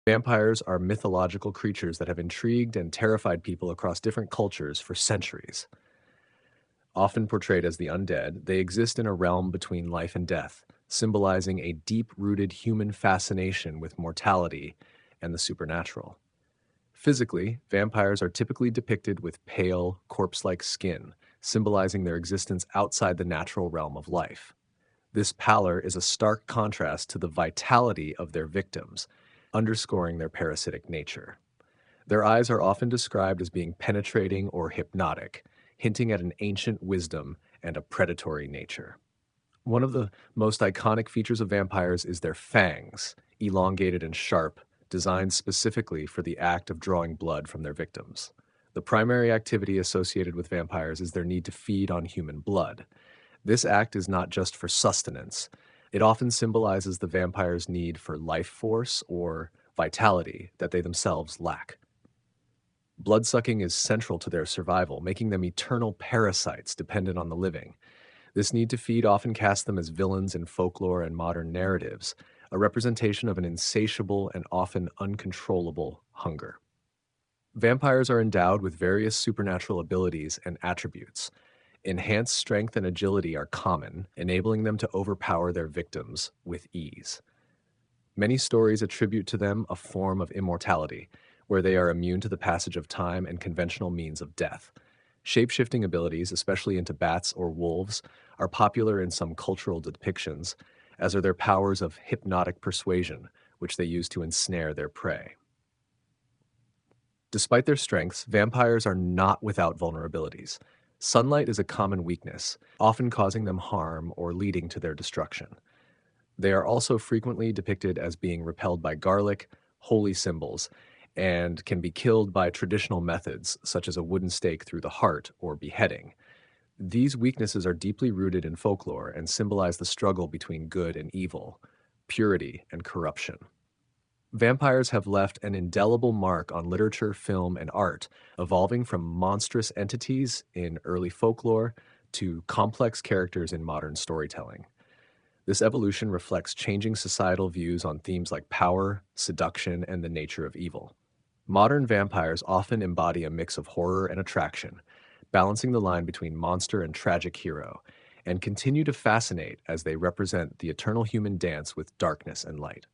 Vampires are mythological creatures that have intrigued and terrified people across different cultures for centuries. Often portrayed as the undead, they exist in a realm between life and death, symbolizing a deep rooted human fascination with mortality and the supernatural. Physically, vampires are typically depicted with pale, corpse like skin, symbolizing their existence outside the natural realm of life. This pallor is a stark contrast to the vitality of their victims, underscoring their parasitic nature. Their eyes are often described as being penetrating or hypnotic, hinting at an ancient wisdom and a predatory nature. One of the most iconic features of vampires is their fangs, elongated and sharp, designed specifically for the act of drawing blood from their victims. The primary activity associated with vampires is their need to feed on human blood. This act is not just for sustenance, it often symbolizes the vampire's need for life force or vitality that they themselves lack. Bloodsucking is central to their survival, making them eternal parasites dependent on the living. This need to feed often casts them as villains in folklore and modern narratives, a representation of an insatiable and often uncontrollable hunger. Vampires are endowed with various supernatural abilities and attributes. Enhanced strength and agility are common, enabling them to overpower their victims with ease. Many stories attribute to them a form of immortality, where they are immune to the passage of time and conventional means of death. Shape-shifting abilities, especially into bats or wolves, are popular in some cultural depictions, as are their powers of hypnotic persuasion, which they use to ensnare their prey. Despite their strengths, vampires are not without vulnerabilities. Sunlight is a common weakness, often causing them harm or leading to their destruction. They are also frequently depicted as being repelled by garlic, holy symbols, and can be killed by traditional methods such as a wooden stake through the heart or beheading. These weaknesses are deeply rooted in folklore and symbolize the struggle between good and evil, purity and corruption. Vampires have left an indelible mark on literature, film, and art, evolving from monstrous entities in early folklore to complex characters in modern storytelling. This evolution reflects changing societal views on themes like power, seduction, and the nature of evil. Modern vampires often embody a mix of horror and attraction, balancing the line between monster and tragic hero, and continue to fascinate as they represent the eternal human dance with darkness and light.